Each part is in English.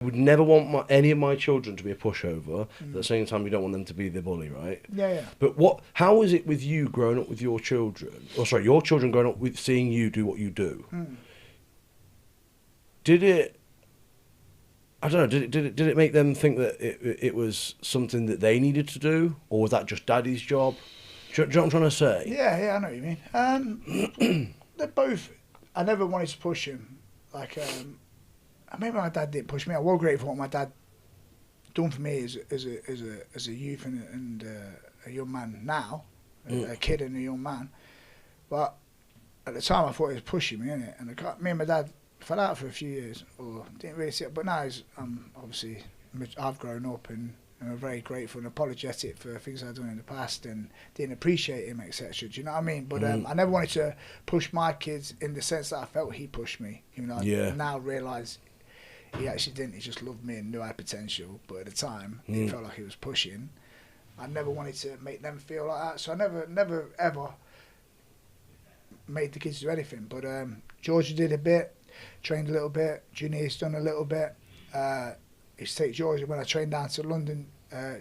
would never want any of my children to be a pushover. At the same time, you don't want them to be the bully, right? Yeah. But how is it with you growing up with your children? Or sorry, your children growing up with seeing you do what you do. Did it? I don't know. Did it make them think that it was something that they needed to do, or was that just Daddy's job? Do you know what I'm trying to say? Yeah, I know what you mean. They're both. I never wanted to push him. Like, maybe my dad didn't push me. I was grateful for what my dad done for me as a youth and a young man now, a kid and a young man. But at the time, I thought he was pushing me, innit? And me and my dad fell out for a few years, or didn't really see it. But now obviously I've grown up and I'm very grateful and apologetic for things I've done in the past and didn't appreciate him, etc. Do you know what I mean? But I never wanted to push my kids in the sense that I felt he pushed me. Even though I now realise he actually didn't. He just loved me and knew I had potential. But at the time, it felt like he was pushing. I never wanted to make them feel like that. So I never ever made the kids do anything. But Georgia did a bit. Trained a little bit. Junior's done a little bit. Used to take Georgia when I trained down to London.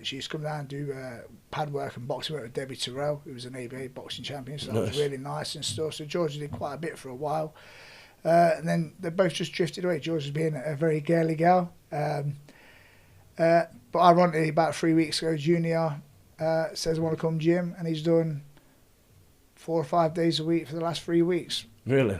She used to come down and do pad work and boxing work with Debbie Terrell, who was an ABA boxing champion. So that was really nice and stuff. So Georgia did quite a bit for a while. And then they both just drifted away. Georgia's being a very girly girl. But ironically, about 3 weeks ago, Junior says I want to come gym, and he's done 4 or 5 days a week for the last 3 weeks. Really?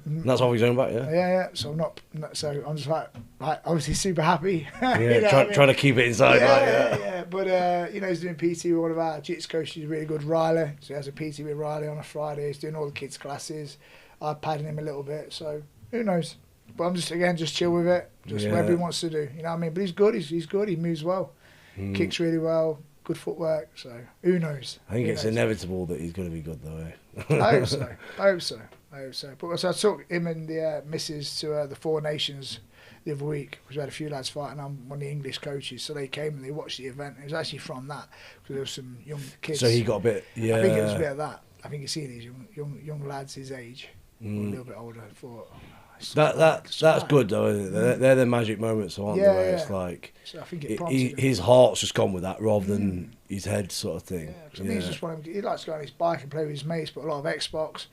That's all he's doing about, yeah? Yeah. So I'm just like obviously super happy. Yeah, trying to keep it inside. Yeah. But, he's doing PT with one of our jiu-jitsu coaches, he's really good, Riley. So he has a PT with Riley on a Friday. He's doing all the kids' classes. I'm padding him a little bit, so who knows? But I'm just chill with it. Just whatever he wants to do. You know what I mean? But he's good. He's good. He moves well. Kicks really well. Good footwork. So who knows? I think it's inevitable that he's going to be good, though. I hope so. But so I took him and the missus to the Four Nations the other week, because we had a few lads fighting. I'm one of the English coaches, so they came and they watched the event. It was actually from that, because there was some young kids. So he got a bit, I think it was a bit of that. I think you see these young lads his age, a little bit older. Thought that's good though, isn't it? They're the magic moments, aren't they? Where it's like, so I think his heart's just gone with that rather than his head sort of thing. Yeah, because he's just he likes to go on his bike and play with his mates, but a lot of Xbox.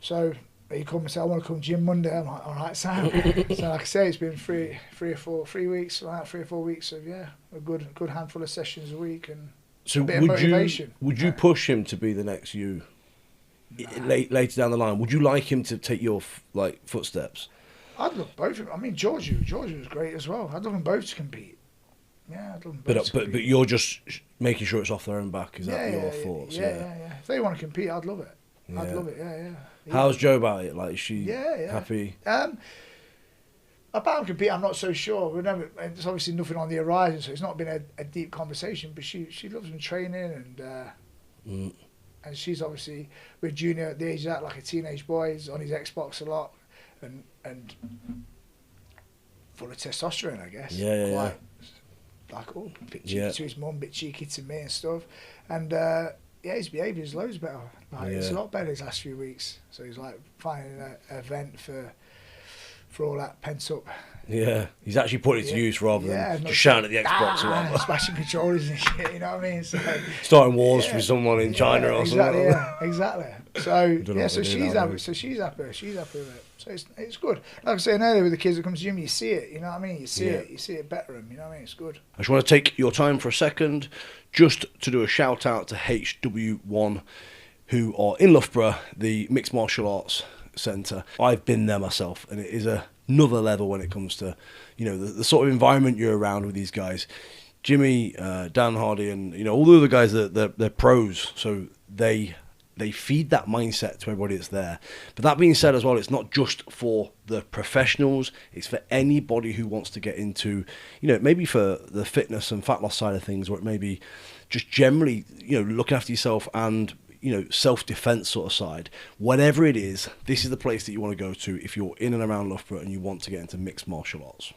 So he come and said, I want to come gym Monday. I'm like, all right, Sam. So like I say, it's been 3 or 4 weeks of a good handful of sessions a week and a bit of motivation. Would you push him to be the next you? Later down the line, would you like him to take your footsteps? I'd love both of them. I mean, Georgia was great as well. I'd love them both to compete. Yeah, I'd love them both to compete. But you're just making sure it's off their own back. Is that your thoughts? Yeah. If they want to compete, I'd love it. Yeah. I'd love it. Yeah. How's Jo about it? Like, is she happy? About compete, I'm not so sure. There's obviously nothing on the horizon, so it's not been a deep conversation. But she loves him training and she's obviously with Junior at the age of that, like a teenage boy. He's on his Xbox a lot and full of testosterone, I guess. Yeah. Like, a bit cheeky to his mum, a bit cheeky to me and stuff. And his behaviour is loads better. It's a lot better these last few weeks. So he's like finding an event for all that pent up. Yeah, he's actually putting it to use rather than just shouting at the Xbox or smashing controllers and shit, you know what I mean? So, starting wars with someone in China or something. Exactly. So she's happy. So she's happy with it. So it's good. Like I was saying earlier, with the kids that come to gym, you see it. You know what I mean? You see it better. You know what I mean? It's good. I just want to take your time for a second, just to do a shout out to HW1, who are in Loughborough, the Mixed Martial Arts Centre. I've been there myself, and it is another level when it comes to, the sort of environment you're around with these guys. Jimmy, Dan Hardy, and all the other guys, they're pros, so they feed that mindset to everybody that's there. But that being said as well, it's not just for the professionals, it's for anybody who wants to get into, maybe for the fitness and fat loss side of things, or it may be just generally, looking after yourself and self-defense sort of side. Whatever it is, this is the place that you want to go to if you're in and around Loughborough and you want to get into mixed martial arts.